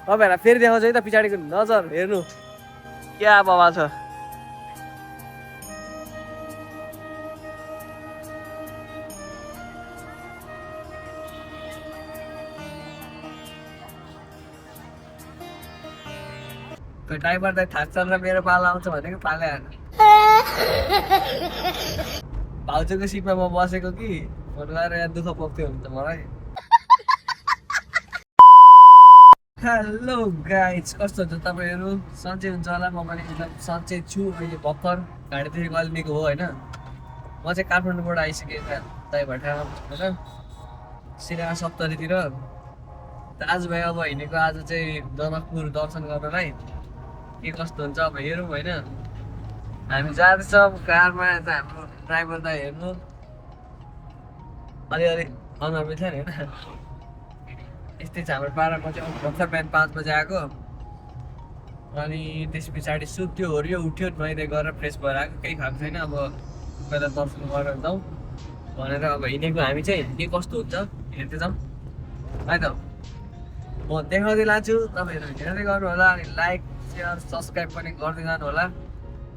तपाईँहरूलाई फेरि देखाउँछु है त पछाडिको नजर हेर्नु क्या बवाल छ। ड्राइभर त थाक्छन् र मेरो पाला आउँछ भनेको पालै आएन। भाउजूको सिटमा म बसेको कि फोन गरेर यहाँ दुःख पोख्थ्यो हुन्छ मलाई। हेलो गाइज, कस्तो हुन्छ तपाईँहरू? सन्चै हुन्छ होला। म पनि एकदम सन्चै छु। अहिले भर्खर घाँटीदेखि अलिनेको हो होइन। म चाहिँ काठमाडौँबाट आइसकेँ दाइभाटामा होइन, सिनेमा सप्तरीतिर। दाजुभाइ अब हिँडेको आज चाहिँ जनकपुर दर्शन गर्नलाई। के कस्तो हुन्छ अब हेरौँ होइन। हामी जाँदैछौँ कारमा। यता हाम्रो ड्राइभर दाइ हेर्नु अलिअलि अनुहार मिल्छ नि होइन। यस्तै छ हाम्रो पारामा चाहिँ भर्खर बिहान 5 बजे आएको। अनि त्यस पछाडि सुत्यो ओर्यो उठ्यो नुहाइदिए गरेर फ्रेस भएर आएको। केही खाएको छैन। अब पहिला दर्शन गरेर जाउँ भनेर अब हिँडेको। हामी चाहिँ के कस्तो हुन्छ हेर्दै जाउँ है त। म देखाउँदै लान्छु, तपाईँहरू हेर्दै गर्नु होला। अनि लाइक सेयर सब्सक्राइब पनि गर्दै जानु होला।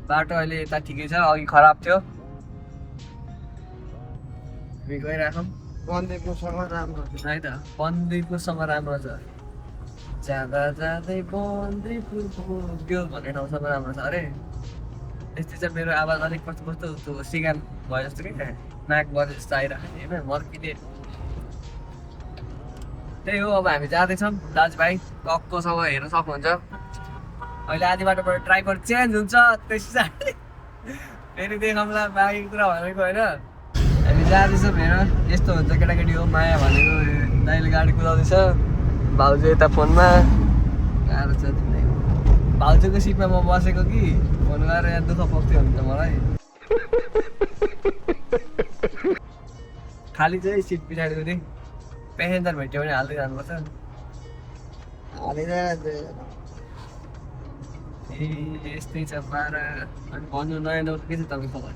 बाटो अहिले यता ठिकै छ, अघि खराब थियो। हामी गइराखौँ। बन्दीपुरसम्म राम्रो छ है त। बन्दीपुरसम्म राम्रो छ। जाँदा जाँदै बन्दीपुर पुग्यो भन्ने ठाउँसम्म राम्रो छ अरे। यस्तै चाहिँ मेरो आवाज अलिक कस्तो कस्तो त्यो सिगान भयो जस्तो कि नाक बजे जस्तो आइरहेको थियो होइन मर्किने। त्यही हो। अब हामी जाँदैछौँ। दाजुभाइ कक्कोसँग हेर्न सक्नुहुन्छ। अहिले आधी बाटोबाट ड्राइभर चेन्ज हुन्छ, त्यस पछाडि फेरि देखाउँला बाँकी कुरा भनेको होइन। हामी जाँदैछौँ हेर। यस्तो हुन्छ केटाकेटी हो माया भनेको। दाइले गाडी कुदाउँदैछ, भाउजू यता फोनमा। गाह्रो छ तिमीलाई। भाउजूको सिटमा म बसेको कि फोन गरेर यहाँ दुःख पोख्थ्यो हुन्छ मलाई। खाली चाहिँ सिट पछाडिको थिएँ। पेसेन्जर भेट्यो भने हाल्दै जानुपर्छ। ए यस्तै छ पारा। अनि भन्नु नयाँ नोट के छ तपाईँको खबर?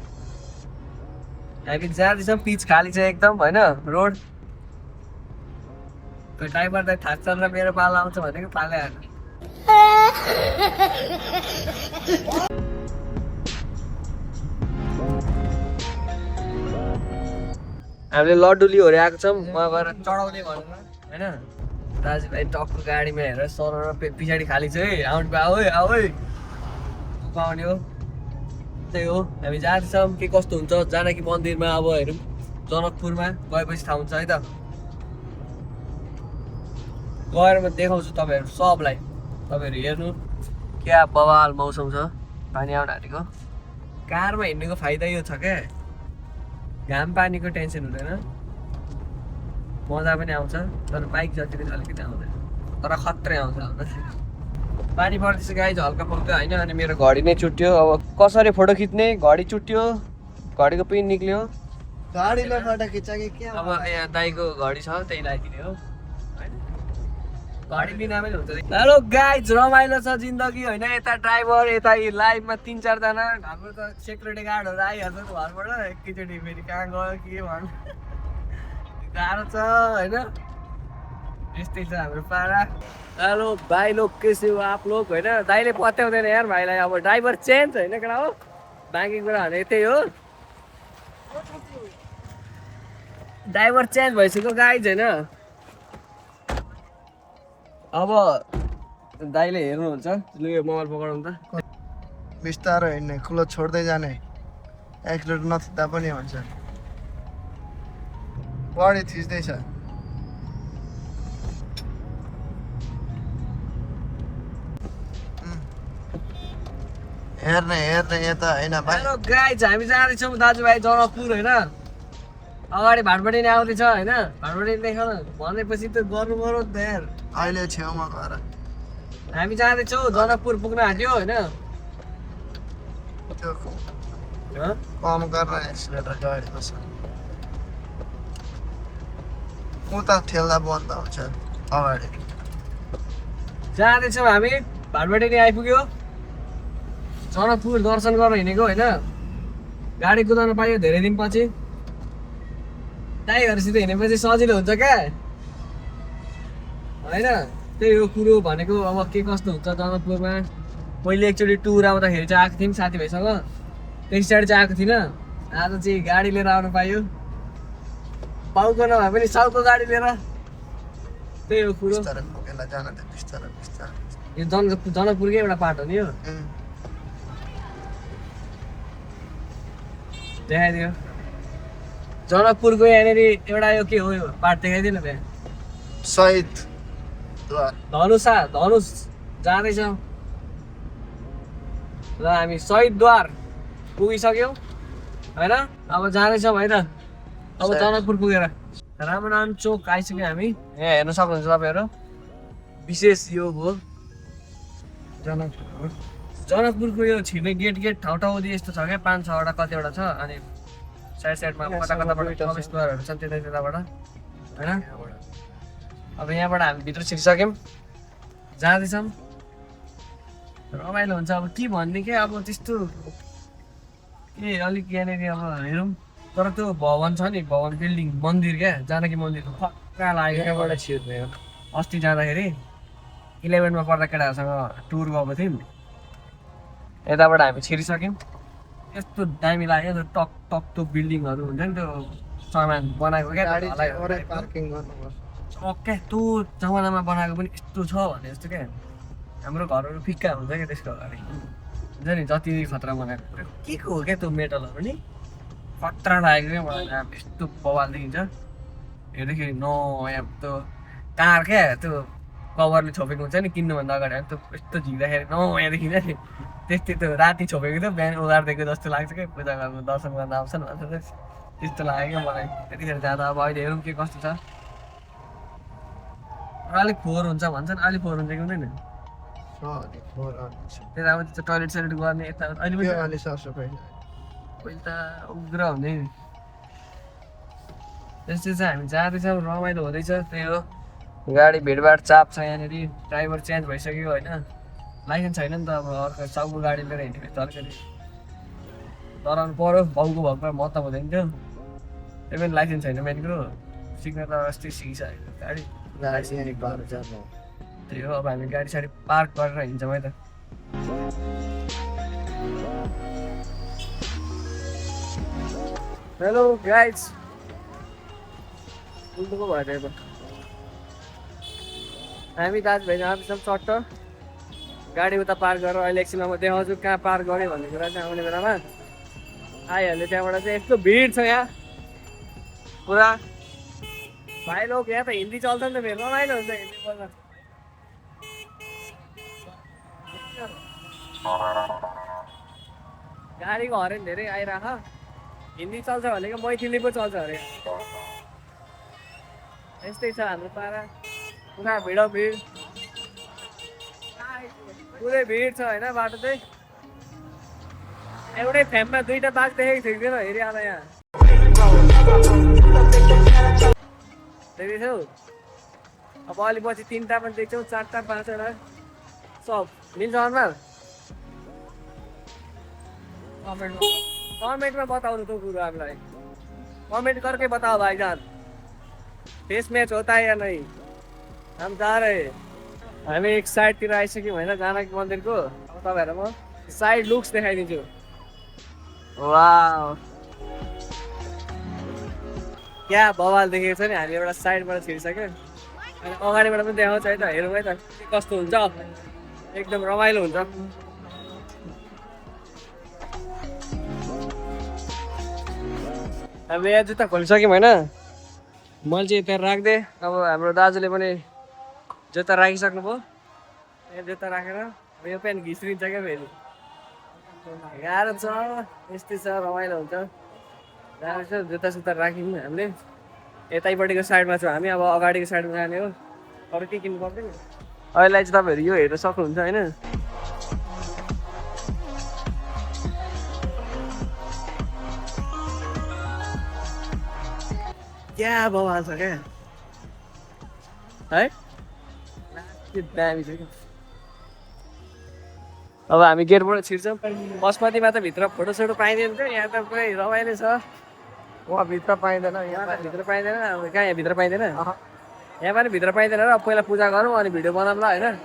हामी जाँदैछौँ। पिच खाली छ एकदम होइन रोड। ड्राइभर त थाक्छन् र मेरो पाला आउँछ भनेको पालै आएन। हामीले लड्डु लियोहरू आएको छौँ उहाँ गएर चढाउने भनेर होइन। दाजुभाइ टक्को गाडीमा हेरेर सर पछाडि खाली छ है। आउनु आऊ है आऊ है पाउने हो। त्यही हो। हामी जाँदैछौँ। के कस्तो हुन्छ जानकी मन्दिरमा अब हेरौँ। जनकपुरमा गएपछि थाहा हुन्छ है त। गएर म देखाउँछु तपाईँहरू सबलाई। तपाईँहरू हेर्नु क्या बवाल मौसम छ। पानी आउन आँटेको। कारमा हिँड्नेको फाइदा यो छ क्या, घाम पानीको टेन्सन हुँदैन, मजा पनि आउँछ। तर बाइक जतिले अलिकति आउँदैन, तर खत्रै आउँछ आउँदा। पानी पर्दैछ गाइज हल्का फुल्का होइन। अनि मेरो घडी नै चुट्यो। अब कसरी फोटो खिच्ने? घडी चुट्यो, घडीको पिन निक्ल्यो। गाडीलाई फोटो खिच्छ कि के? अब यहाँ दाइको घडी छ त्यही लगाइदिने हो। घडी बिना पनि हुन्छ। हेलो गाइज, रमाइलो छ जिन्दगी होइन। यता ड्राइभर यता लाइभमा 3-4 जना। हाम्रो त सेक्युरिटी गार्डहरू आइहाल्छ घरबाट। एकैचोटि फेरि कहाँ गयो के भन्नु गाह्रो छ होइन। यस्तै छ हाम्रो पारा। हेलो भाइ लोग कैसे हो आप लोग होइन। दाइले पत्याउँदैन यार भाइलाई। अब ड्राइभर चेन्ज होइन केटा हो। बाँकी कुरा भने त्यही हो। ड्राइभर चेन्ज भइसक्यो गाइज होइन। अब दाइले हेर्नुहुन्छ। लु यो मोबाइल पक्राउनु त। बिस्तारो हिँड्ने, खुलो छोड्दै जाने, एक्सिलेटर नथिच्दा पनि हुन्छ। बढी थिच्दैछ। हेर्ने हेर्ने यता होइन भाइ। हेलो गाइज, हामी जाँदैछौँ दाजुभाइ जनकपुर होइन। अगाडि भाटबडी नै आउँदैछ होइन। भाटबडी देखाउन भनेपछि त गर्नु पर्यो नि त यार। अहिले छेउमा गएर हामी जाँदैछौँ जनकपुर पुग्न आँट्यो होइन। त्यो कम गरेर एक्सिलेटर गएको छ। उता ठेल्दा बन्द हुन्छ अगाडि। जाँदैछौँ हामी। भाटबडी नै आइपुग्यो। जनकपुर दर्शन गर्न हिँडेको होइन। गाडी कुदाउन पाइयो धेरै दिनपछि। दाइहरूसित हिँडेपछि सजिलो हुन्छ क्या होइन। त्यही हो कुरो भनेको। अब के कस्तो हुन्छ जनकपुरमा, पहिले एकचोटि टुर आउँदाखेरि चाहिँ आएको थियौँ साथीभाइसँग, त्यस पछाडि चाहिँ आएको थिइनँ। आज चाहिँ गाडी लिएर आउनु पायो, पाउको नभए पनि साउको गाडी लिएर। त्यही हो कुरो। बिस्तारै बोकेर जान त बिस्तारै बिस्तारै। यो जनकपुरकै एउटा पार्ट हो नि यो। देखाइदियो जनकपुरको यहाँनिर एउटा यो के हो यो पार्ट देखाइदिनु त्यहाँ। शहीद द्वार धनुष जाँदैछौँ र हामी शहीदद्वार पुगिसक्यौँ होइन। अब जाँदैछौँ है त, अब जनकपुर पुगेर रामनारायण चोक आइसक्यौँ हामी। यहाँ हेर्न सक्नुहुन्छ तपाईँहरू, विशेष यो हो जनकपुरको यो छिर्ने गेट ठाउँ यस्तो छ क्या, 5-6वटा कतिवटा छ। अनि साइडमा कताबाट प्रवेशद्वारहरू छन् त्यताबाट होइन। अब यहाँबाट हामी भित्र छिरिसक्यौँ, जाँदैछौँ। रमाइलो हुन्छ। अब के भन्ने क्या, अब त्यस्तो के अलिक यहाँनिर अब हेरौँ। तर त्यो भवन छ नि, भवन बिल्डिङ मन्दिर क्या, जानकी मन्दिर पक्का लाग्यो। यहाँबाट छिर्ने हो। अस्ति जाँदाखेरि 11मा पढ्दा केटाहरूसँग टुर गएको थियौँ, यताबाट हामी छिरिसक्यौँ। यस्तो दामी लाग्यो त्यो टक टक त्यो बिल्डिङहरू हुन्छ नि, त्यो सामान बनाएको क्या पार्किङ गर्नुपर्छ। ओके त्यो जमानामा बनाएको पनि यस्तो छ भने जस्तो क्या। हाम्रो घरहरू फिक्का हुन्छ क्या त्यसको अगाडि, हुन्छ नि जति खतरा बनाएको के को हो क्या त्यो मेटलहरू नि, खतरा लागेको क्या मलाई। अब यस्तो बवाल देखिन्छ हेर्दाखेरि नयाँ त्यो कार क्या, त्यो कभरले छोपेको हुन्छ नि किन्नुभन्दा अगाडि, त्यो यस्तो झिक्दाखेरि नयाँ देखिन्छ नि। त्यस्तै त्यो राति छोपेको थियो, बिहान उगारिदिएको जस्तो लाग्छ क्या, पूजा गर्नु दर्शन गर्न आउँछन् भनेर त्यस्तो लाग्यो क्या मलाई त्यतिखेर जाँदा। अब अहिले हेरौँ के कस्तो छ। अलिक फोहोर हुन्छ भन्छन्, अलिक फोहोर हुन्छ कि हुँदैन? त्यता अब त्यो टोइलेट सोइलेट गर्ने यता अहिले पनि अलि सरसफाइ पहिले त उग्र हुँदै। त्यस्तै चाहिँ हामी जाँदैछौँ, रमाइलो हुँदैछ। त्यही हो, गाडी भिडभाड चाप छ यहाँनिर। ड्राइभर चेन्ज भइसक्यो होइन, लाइसेन्स छैन नि त। अब अर्को साउको गाडी लिएर हिँड्ने तर्करी डराउनु पऱ्यो। बाउको भरमा म त हुँदैन थियो, त्यही पनि लाइसेन्स छैन मेन कुरो। सिक्न त अस्ति सिकिसकेको गाडी। त्यही हो, अब हामी गाडी साडी पार्क गरेर हिँड्छौँ है त। हेलो गाइज, उल्टोको भएर हामी दाजुभाइ जाँदैछौँ चट्ट। गाडी उता पार्क गरेर अहिले एकछिनमा म देखाउँछु कहाँ पार्क गरेँ भन्ने कुरा चाहिँ। आउने बेलामा आइहाल्यो त्यहाँबाट चाहिँ। यस्तो भिड छ यहाँ पुरा। भाइ लोग यहाँ त हिन्दी चल्छ नि त, फेरि रमाइलो हुन्छ हिन्दी बोल्दा। गाडीको हरेन धेरै आइरह, हिन्दी चल्छ भनेको मैथिली पो चल्छ अरे। यस्तै छ हाम्रो पारा, पुरा भिड पुरै भिड छ होइन। बाटो चाहिँ एउटै फ्याममा 2टा बाघ देखेको थिएन हेरिहाल्दा यहाँ देख्दैछौ। अब अलि पछि 3टा पनि देख्छौ, 4टा 5वटा सब मिल्छ अनुहार। कमेन्टमा बताउनु त्यो कुरो हामीलाई, कमेंट करके बताओ भाईजान, टेस्ट मैच होता है या नहीं, हम जा रहे हैं। हामी एक साइडतिर आइसक्यौँ होइन जानकी मन्दिरको। अब तपाईँहरूलाई म साइड लुक्स देखाइदिन्छु। वाउ क्या बवाल देखेको छ नि। हामी एउटा साइडबाट छिरिसक्यो, अनि अगाडिबाट पनि देखाउँछ है त। हेरौँ है त कस्तो हुन्छ, एकदम रमाइलो हुन्छ। हामीले यहाँ जुत्ता खोलिसक्यौँ होइन, मैले चाहिँ त्यहाँ राख्दै। अब हाम्रो दाजुले पनि जुत्ता राखिसक्नु भयो। यहाँ जुत्ता राखेर यो पेन घिस्रिन्छ क्या फेरि, गाह्रो छ। यस्तै छ, रमाइलो हुन्छ। गाह्रो छ, जुत्ता सुत्ता राख्यौँ हामीले। यतैपट्टिको साइडमा छौँ हामी, अब अगाडिको साइडमा जाने हो। अरू के किन्नु पर्दैन। अहिले चाहिँ तपाईँहरू यो हेर्न सक्नुहुन्छ होइन। क्या बवाल छ क्या है, दामी छ क्या। अब हामी गेटबाट छिर्छौँ। बसमतीमा त भित्र फोटोसोटो पाइँदैन थियो, यहाँ त पुरै रमाइलो छ। वहाँ भित्र पाइँदैन, यहाँ भित्र पाइँदैन। अब कहाँ यहाँ भित्र पाइँदैन, यहाँ पनि भित्र पाइँदैन र पहिला पूजा गरौँ अनि भिडियो बनाउँला होइन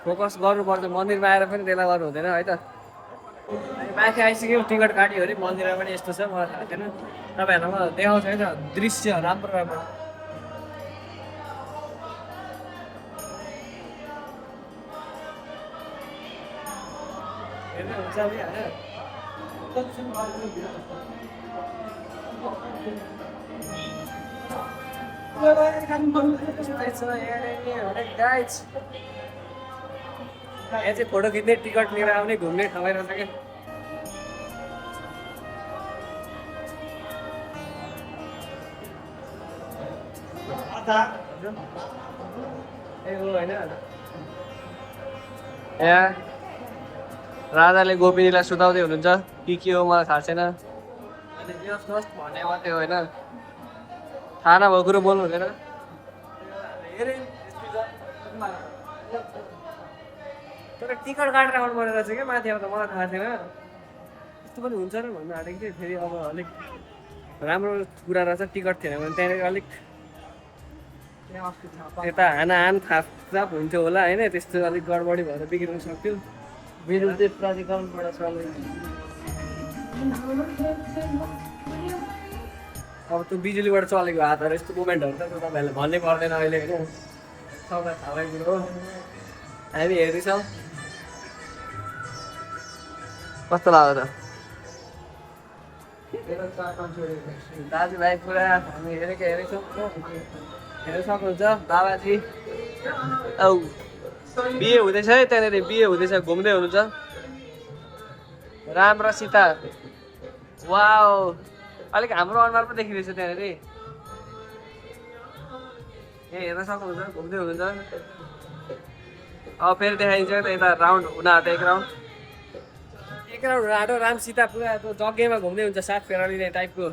फोकस गर्नुपर्छ मन्दिरमा आएर पनि त्यसलाई गर्नु हुँदैन है त अनि माथि आइसक्यो टिकट काट्यो अरे मन्दिरमा पनि यस्तो छ मलाई थाहा थिएन तपाईँहरूलाई म देखाउँछु है त दृश्य राम्रो राम्रो हेर्दै हुन्छ नि होइन यहाँ चाहिँ फोटो खिच्ने टिकट लिएर आउने घुम्ने ठाउँ रहेछ क्या होइन यहाँ राजाले गोपिनीलाई सुताउँदै हुनुहुन्छ के हो मलाई थाहा छैन अनि भन्ने मात्रै हो होइन थाहा नभएको कुरो बोल्नु हुँदैन तर टिकट काटेर आउनु पर्ने रहेछ क्या माथि अब त मलाई थाहा थिएन यस्तो पनि हुन्छ र भन्नु आँटेको थिएँ फेरि अब अलिक राम्रो कुरा रहेछ टिकट थिएन भने त्यहाँनिर अलिक यता हान थाप हुन्थ्यो होला होइन त्यस्तो अलिक गडबडी भएर बिग्रिनु सक्थ्यो विद्युत प्राधिकरणबाट चल्दै अब त्यो बिजुलीबाट चलेको हातहरू यस्तो मुभमेन्टहरू त तपाईँहरूले भन्नै पर्दैन अहिले होइन सबलाई थाहा भएको कुरो हो हामी हेर्दैछौँ कस्तो लाग्यो त दाजुभाइ पुरा हामी हेरेछौँ हेर्नु सक्नुहुन्छ बाबाजी औ बिहे हुँदैछ है त्यहाँनिर बिहे हुँदैछ घुम्दै हुनुहुन्छ राम र सीता वाउ अलिक हाम्रो अनुहार पनि देखिँदैछ त्यहाँनिर ए हेर्न सक्नुहुन्छ घुम्दै हुनुहुन्छ अब फेरि देखाइन्छ त यता राउन्ड हुन आँट्यो एक राउन्ड हुन आँट्यो राम सीता पुरा त्यो जग्गैमा घुम्दै हुन्छ सात फेरा लिने टाइपको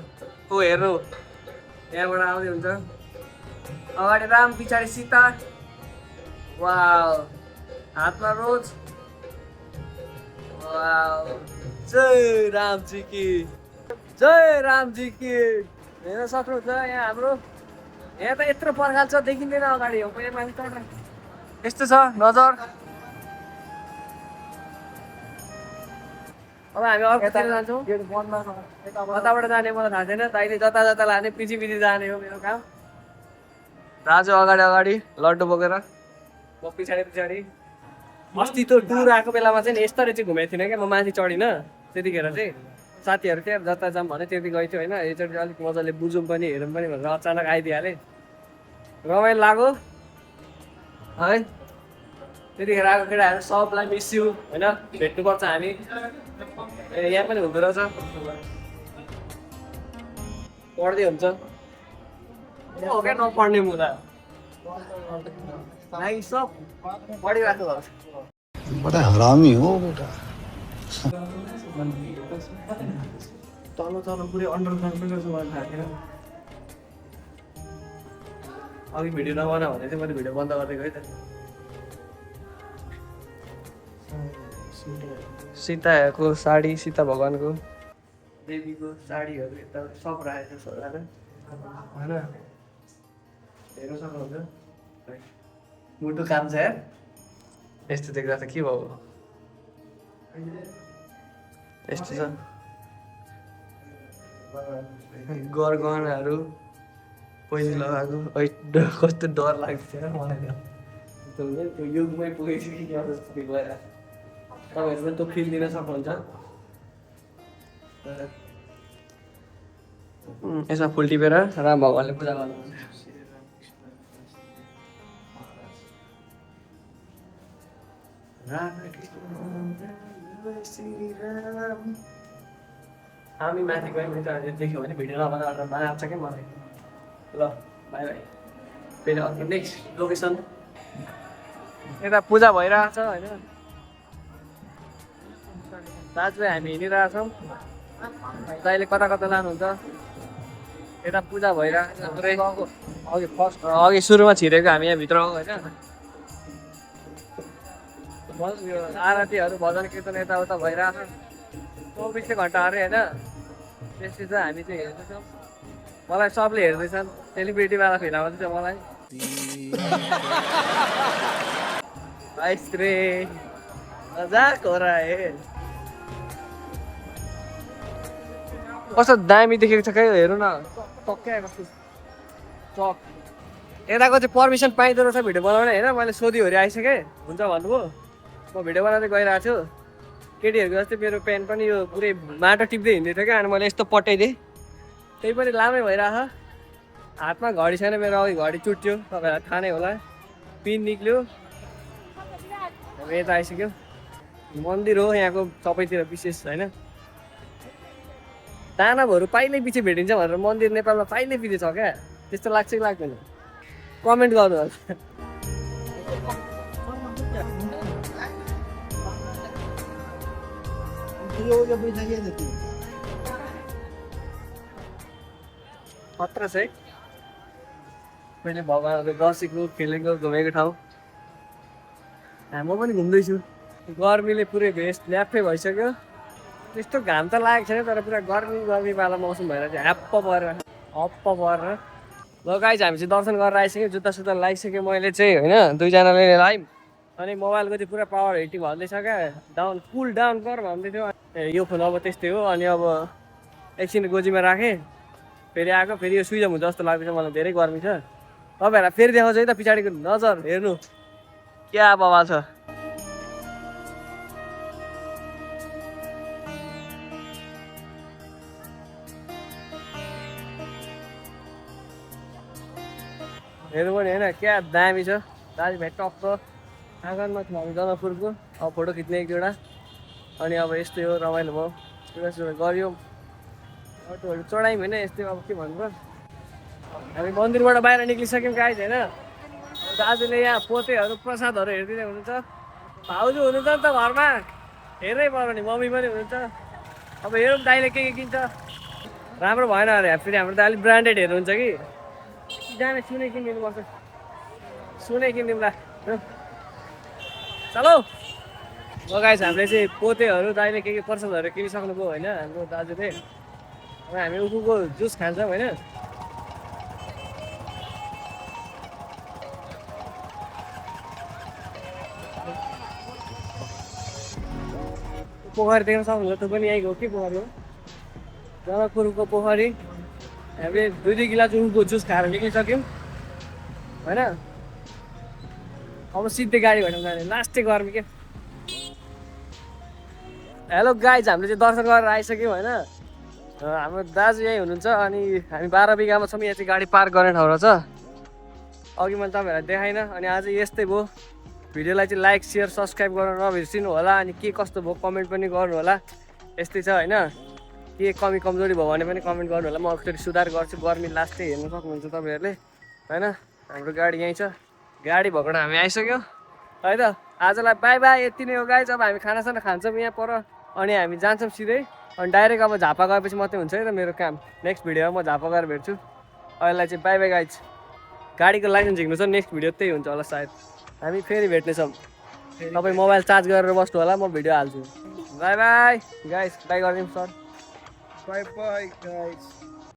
हो हेर्नु यहाँबाट आउँदै हुन्छ अगाडि राम पछाडि सीता वाउ हातमा रोज वाउ जय रामजी की हेर्न सक्नुहुन्छ यहाँ हाम्रो यहाँ त यत्रो पर्खाल छ देखिँदैन अगाडि हो पहिला माथि चढ्न यस्तो छ नजर अब हामी अर्कोतिर जान्छौँ कताबाट जाने मलाई थाहा छैन दाइले जता लाने पछि जाने हो मेरो काम राजु अगाडि लड्डु बोकेर म पछाडि अस्ति त्यो टुर आएको बेलामा चाहिँ यस्तरी चाहिँ घुमेको थिइनँ क्या म माथि चढिनँ त्यतिखेर चाहिँ साथीहरू थियो जता जाऊँ भने त्यति गएको थियो होइन योचोटि अलिक मजाले बुझौँ पनि हेरौँ पनि भनेर अचानक आइदिइहालेँ रमाइलो लाग्यो है त्यतिखेर आएको केटाहरू सबलाई मिस यु होइन भेट्नुपर्छ हामी यहाँ पनि हुँदो रहेछ पढ्दै हुन्छ हो क्या नपढ्ने मुला लागि सब पढिरहेको भएको बड़ा हरामी हो बेटा तल पुरै अन्डरग्राउन्ड पनि रहेछ मलाई थाहा थिएन अघि भिडियो नबना भने चाहिँ मैले भिडियो बन्द गरिदिएको है त सीताको साडी सीता भगवानको देवीको साडीहरू यता सब राखेको छ होइन हेर्नु सक्नुहुन्छ मुटु काम छ यार यस्तो देख्दा त के भयो यस्तो छ गहनाहरू पैसा लगाएको कस्तो डर लाग्छ मलाई त्यो युगमै पुगेपछि के जस्तो गएर तपाईँहरू पनि त्यो फिल दिन सक्नुहुन्छ यसमा फुल टिपेर राम भगवान्ले पूजा गर्नुहुन्छ हामी माथि गयौँ देख्यो भने भिडियो नबनाएर मार्छ क्या मलाई ल बाई बाई फेरि अर्को नेक्स्ट लोकेसन यता पूजा भइरहेको छ होइन दाजुभाइ हामी हिँडिरहेछौँ दाइले कता कता लानुहुन्छ यता पूजा भइरहेको छ पुरै अघि सुरुमा छिरेको हामी यहाँभित्र हो होइन आरतीहरू भजन कीर्तन यताउता भइरहेको छ 24 घन्टा अरे होइन त्यसपछि चाहिँ हामी चाहिँ हेर्दैछौँ मलाई सबले हेर्दैछन् सेलिब्रिटीवाला फिल आउँदैछ मलाई रे मजाक हो रहा है कस्तो दामी देखेको छ खै हेर्नु न टक्कै कस्तो चक यताको चाहिँ पर्मिसन पाइँदो रहेछ भिडियो बनाउने होइन मैले सोधिवरि आइसकेँ हुन्छ भन्नुभयो म भिडियो बनाउँदै गइरहेको छु केटीहरूको जस्तै मेरो प्यान्ट पनि यो पुरै माटो टिप्दै हिँड्दै थियो क्या अनि मैले यस्तो पट्याइदिएँ त्यही पनि लामै भइरहेछ हातमा घडी छैन मेरो अघि घडी चुट्यो तपाईँहरूलाई थाहा नै होला पिन निक्ल्यो यता आइसक्यो मन्दिर हो यहाँको सबैतिर विशेष होइन दानवहरू पाइलै पछि भेटिन्छ भनेर मन्दिर नेपालमा पाइलै पछि छ क्या त्यस्तो लाग्छ कि लाग्दैन कमेन्ट गर्नुहोस् खतरा छ है मैले भगवान्हरू बसेको खेलेको घुमेको ठाउँ म पनि घुम्दैछु गर्मीले पुरै भेस्ट ल्याप्पै भइसक्यो त्यस्तो घाम त लागेको छैन तर पुरा गर्मीवाला मौसम भएर चाहिँ हप्प परेर ल गाइज हामी चाहिँ दर्शन गरेर आइसक्यो जुत्ता सुत्ता लगाइसक्यो मैले चाहिँ होइन दुईजनाले लगायौँ अनि मोबाइलको चाहिँ पुरा पावर हिटिङ भन्दैछ क्या डाउन कुल डाउन गर भन्दै थियो यो फोन अब त्यस्तै हो अनि अब एकछिन गोजीमा राखेँ फेरि आएको फेरि यो स्विच हुन्छ जस्तो लाग्दैछ मलाई धेरै गर्मी छ तपाईँहरूलाई फेरि देखाउँछ है त पछाडिको नजर हेर्नु क्या बवाल छ हेर्नु पनि होइन क्या दामी छ दाजुभाइ टक्क आँगनमा थियो हामी जनकपुरको अब फोटो खिच्ने एक दुईवटा अनि अब यस्तै हो रमाइलो भयो सुरक्षित गऱ्यो अटोहरू चढायौँ होइन यस्तै अब के भन्नु हामी मन्दिरबाट बाहिर निक्लिसक्यौँ गाइज होइन दाजुले यहाँ पोतेहरू प्रसादहरू हेरिदिँदै हुनुहुन्छ भाउजू हुनुहुन्छ नि त घरमा हेर्नै पर्यो नि मम्मी पनि हुनुहुन्छ अब हेरौँ दाइले के किन्छ राम्रो भएन अरे फेरि हाम्रो त अलिक ब्रान्डेड हेर्नुहुन्छ कि जाने सुनै किनिदिनुपर्छ सुनै किनिदिउँ ल चलो गाइस हामीले चाहिँ पोतेहरू दाइले के प्रसादहरू किनिसक्नुभयो होइन हाम्रो दाजुले अब हामी उखुको जुस खान्छौँ होइन पोखरी देख्न सक्नुहुन्छ त्यो पनि यहीँ हो के पोखरी हो जनकपुरको पोखरी हामीले दुई गिलास उखुको जुस खाएर निक्लिसक्यौँ होइन अब सिधै गाडी भेटौँ जाने लास्टै गर्मी के हेलो गाइज हामीले चाहिँ दर्शन गरेर आइसक्यौँ होइन हाम्रो दाजु यहीँ हुनुहुन्छ अनि हामी 12 बिघामा छौँ यहाँ चाहिँ गाडी पार्क गर्ने ठाउँ रहेछ अघि मैले तपाईँहरूलाई देखाइनँ अनि आज यस्तै भयो भिडियोलाई चाहिँ लाइक सेयर सब्सक्राइब गर्न नबिर्सिनु होला अनि के कस्तो भयो कमेन्ट पनि गर्नु होला यस्तै छ होइन के कमी कमजोरी भयो भने पनि कमेन्ट गर्नु होला म अलिकति सुधार गर्छु गर्मी लास्टै हेर्न सक्नुहुन्छ तपाईँहरूले होइन हाम्रो गाडी यहीँ छ गाडी भएकोबाट हामी आइसक्यो है त आजलाई बाई बाई यति नै हो गाइज अब हामी खानासाना खान्छौँ यहाँ पर अनि हामी जान्छौँ सिधै अनि डाइरेक्ट अब झापा गएपछि मात्रै हुन्छ है त मेरो काम नेक्स्ट भिडियोमा म झापा गएर भेट्छु अहिलेलाई चाहिँ बाई बाई गाइज गाडीको लाइसेन्स झिक्नु छ नेक्स्ट भिडियो त्यही हुन्छ होला सायद हामी फेरि भेट्नेछौँ तपाईँ मोबाइल चार्ज गरेर बस्नु होला म भिडियो हाल्छु बाई बाई गाइज बाई गरिदिउँ सर बाई बाई गाइस